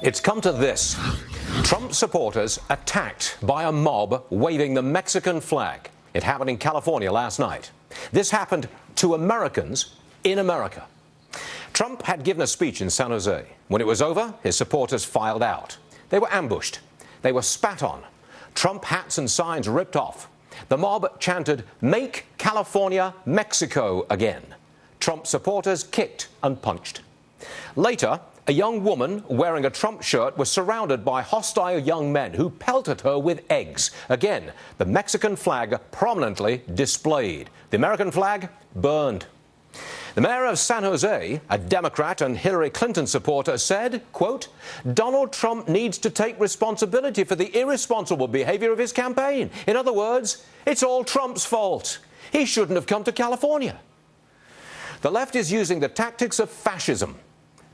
It's come to this. Trump supporters attacked by a mob waving the Mexican flag. It happened in California last night. This happened to Americans in America. Trump had given a speech in San Jose. When it was over, his supporters filed out. They were ambushed. They were spat on. Trump hats and signs ripped off. The mob chanted, "Make California Mexico again." Trump supporters kicked and punched. Later, a young woman wearing a Trump shirt was surrounded by hostile young men who pelted her with eggs. Again, the Mexican flag prominently displayed. The American flag burned. The mayor of San Jose, a Democrat and Hillary Clinton supporter, said, quote, "Donald Trump needs to take responsibility for the irresponsible behavior of his campaign. In other words, it's all Trump's fault. He shouldn't have come to California." The left is using the tactics of fascism.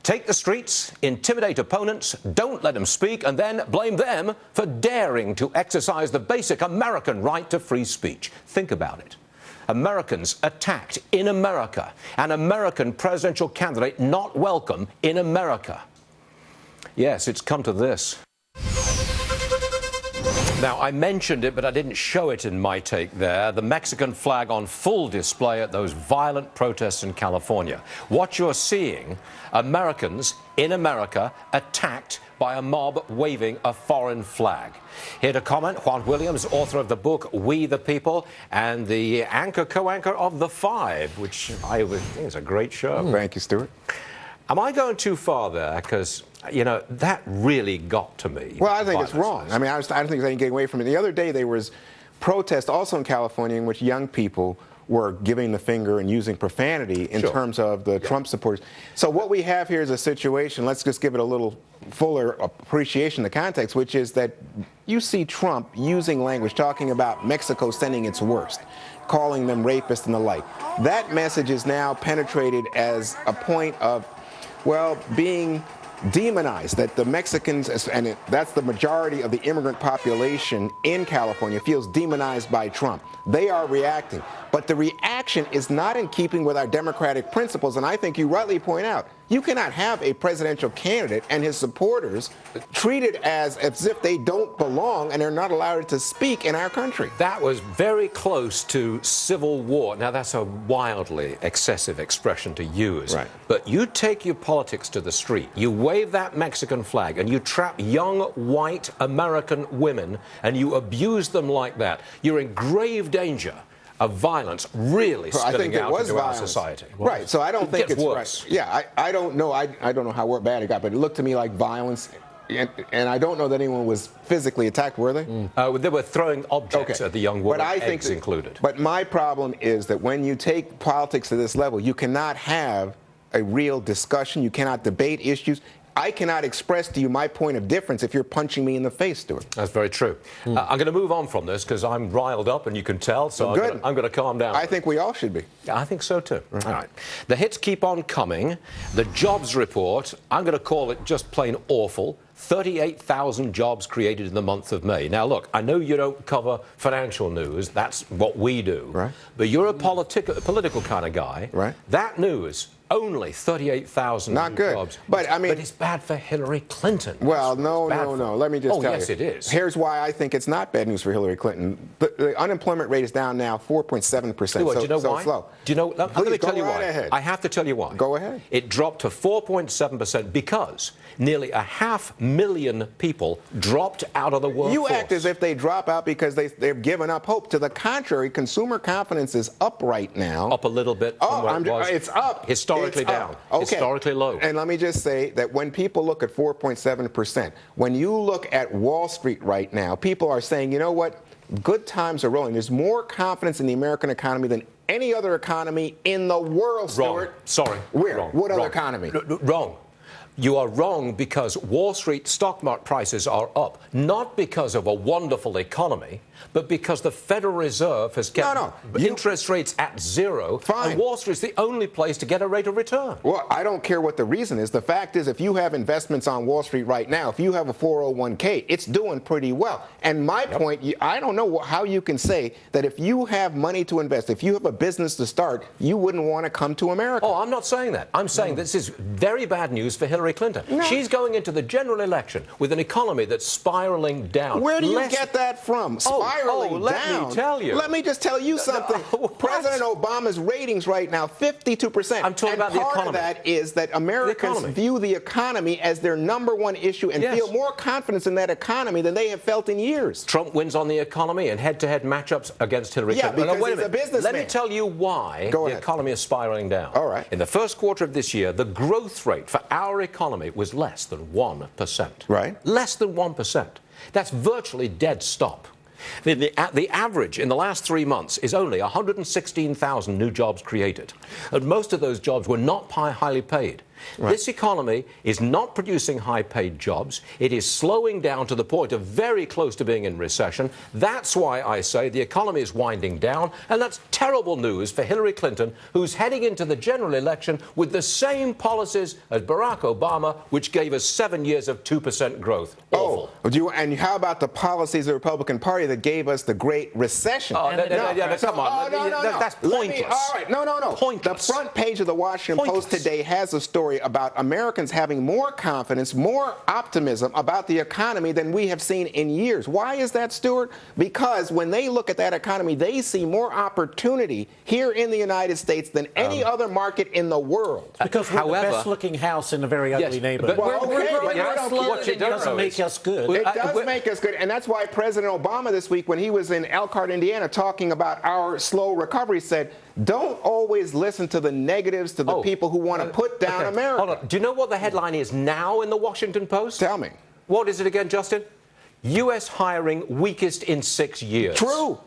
Take the streets, intimidate opponents, don't let them speak, and then blame them for daring to exercise the basic American right to free speech. Think about it. Americans attacked in America, an American presidential candidate not welcome in America. Yes, it's come to this. Now, I mentioned it, but I didn't show it in my take there. The Mexican flag on full display at those violent protests in California. What you're seeing, Americans in America attacked by a mob waving a foreign flag. Here to comment, Juan Williams, author of the book We the People, and the co-anchor of The Five, which I think is a great show. Thank you, Stuart. Am I going too far there? Because, you know, that really got to me. Well, I think it's wrong. I mean, I don't think there's any getting away from it. The other day, there was protests also in California in which young people were giving the finger and using profanity in terms of the Trump supporters. So what we have here is a situation, let's just give it a little fuller appreciation, the context, which is that you see Trump using language, talking about Mexico sending its worst, calling them rapists and the like. That message is now penetrated as a point of, well, being demonized, that the Mexicans, and that's the majority of the immigrant population in California, feels demonized by Trump. They are reacting. But the reaction is not in keeping with our democratic principles, and I think you rightly point out, you cannot have a presidential candidate and his supporters treated as if they don't belong and are not allowed to speak in our country. That was very close to civil war. Now, that's a wildly excessive expression to use. Right. But you take your politics to the street, you wave that Mexican flag, and you trap young, white American women, and you abuse them like that. You're in grave danger of violence really spilling out into our society. Right, so I don't think it's worse. Right. Yeah, I don't know. I don't know how bad it got, but it looked to me like violence. And I don't know that anyone was physically attacked, were they? They were throwing objects at the young woman, eggs included. But my problem is that when you take politics to this level, you cannot have a real discussion. You cannot debate issues. I cannot express to you my point of difference if you're punching me in the face, Stuart. That's very true. I'm going to move on from this because I'm riled up and you can tell, so I'm going to calm down. I think we all should be. I think so too. All right. The hits keep on coming. The jobs report, I'm going to call it just plain awful. 38,000 jobs created in the month of May. Now, look, I know you don't cover financial news. That's what we do. Right. But you're a political kind of guy. Right. That news, only 38,000 Not good. jobs. But, I mean, but it's bad for Hillary Clinton. Well, no. Let me just tell you. Oh, yes, it is. Here's why I think it's not bad news for Hillary Clinton. The unemployment rate is down now 4.7%. Do you know why? Slow. Do you know? Let me tell you why. Ahead. I have to tell you why. Go ahead. It dropped to 4.7% because nearly 500,000 people dropped out of the workforce. You act as if they drop out because they've given up hope. To the contrary, consumer confidence is up right now. Up a little bit from where it was. It's up. Historically it's down. Up. Okay. Historically low. And let me just say that when people look at 4.7%, when you look at Wall Street right now, people are saying, you know what? Good times are rolling. There's more confidence in the American economy than any other economy in the world, Stuart. Wrong. Sorry. Where? Wrong. What other economy? Wrong. You are wrong because Wall Street stock market prices are up, not because of a wonderful economy, but because the Federal Reserve has kept interest rates at zero, and Wall Street's the only place to get a rate of return. Well, I don't care what the reason is. The fact is, if you have investments on Wall Street right now, if you have a 401k, it's doing pretty well. And my point, I don't know how you can say that if you have money to invest, if you have a business to start, you wouldn't want to come to America. Oh, I'm not saying that. I'm saying this is very bad news for Hillary Clinton. She's going into the general election with an economy that's spiraling down. Where do you get that from? Spiraling down? Let me tell you. Let me just tell you something. President Obama's ratings right now, 52%. I'm talking about the economy. Part of that is that Americans view the economy as their #1 issue and feel more confidence in that economy than they have felt in years. Trump wins on the economy and head-to-head matchups against Hillary Clinton. Because he's a businessman. Let me tell you why the economy is spiraling down. All right. In the first quarter of this year, the growth rate for our economy was less than 1%. Right. Less than 1%. That's virtually dead stop. The average in the last 3 months is only 116,000 new jobs created. And most of those jobs were not highly paid. Right. This economy is not producing high-paid jobs. It is slowing down to the point of very close to being in recession. That's why I say the economy is winding down, and that's terrible news for Hillary Clinton, who's heading into the general election with the same policies as Barack Obama, which gave us 7 years of 2% growth. Awful. And how about the policies of the Republican Party that gave us the Great Recession? Oh, come on. That's pointless. All right. No. Pointless. The front page of the Washington Post today has a story about Americans having more confidence, more optimism about the economy than we have seen in years. Why is that, Stuart? Because when they look at that economy, they see more opportunity here in the United States than any other market in the world. Because we're the best-looking house in a very ugly neighborhood. It doesn't make us good. It does make us good, and that's why President Obama this week, when he was in Elkhart, Indiana, talking about our slow recovery, said, don't always listen to the negatives, to the people who want to put down America. Hold on. Do you know what the headline is now in the Washington Post? Tell me. What is it again, Justin? U.S. hiring weakest in 6 years. True,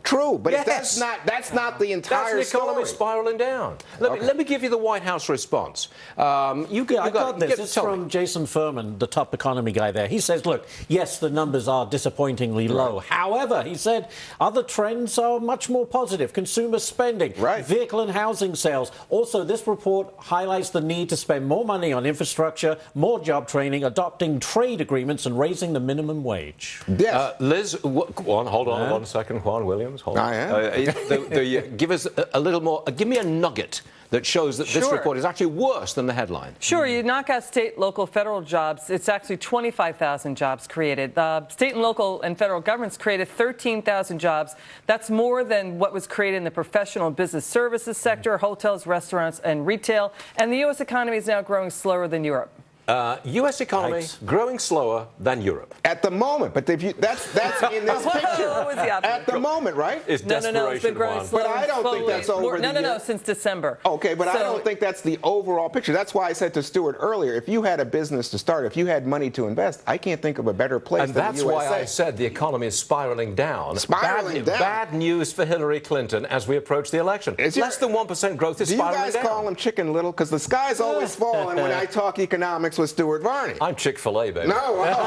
but that's not the entire That's the economy story. spiraling down. Let me give you the White House response. I got this. It's from Jason Furman, the top economy guy there. He says, look, yes, the numbers are disappointingly low. However, he said, other trends are much more positive. Consumer spending, vehicle and housing sales. Also, this report highlights the need to spend more money on infrastructure, more job training, adopting trade agreements, and raising the minimum wage. Yes. Liz, hold on 1 second. Juan Williams, hold on. Give us a little more. Give me a nugget that shows that this report is actually worse than the headline. Sure. You knock out state, local, federal jobs, it's actually 25,000 jobs created. State and local and federal governments created 13,000 jobs. That's more than what was created in the professional and business services sector, hotels, restaurants, and retail. And the U.S. economy is now growing slower than Europe. U.S. economy growing slower than Europe. At the moment, but if you, that's in this picture. At the moment, right? It's No, it's been growing slowly. But I don't think that's over No, since December. Okay, but I don't think that's the overall picture. That's why I said to Stuart earlier, if you had a business to start, if you had money to invest, I can't think of a better place than the USA. And that's why I said the economy is spiraling down. Bad news for Hillary Clinton as we approach the election. Less than 1% growth is spiraling down. Do you guys call him Chicken Little? Because the sky's always falling when I talk economics with Stuart Varney. I'm Chick-fil-A, baby. No, okay.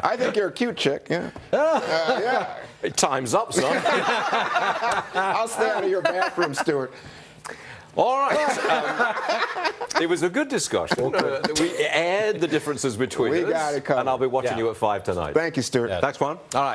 I think you're a cute chick, yeah. Time's up, son. I'll stay out of your bathroom, Stuart. All right. It was a good discussion. We aired the differences between us. We got it covered. And I'll be watching you at 5 tonight. Thank you, Stuart. Thanks, Juan. All right.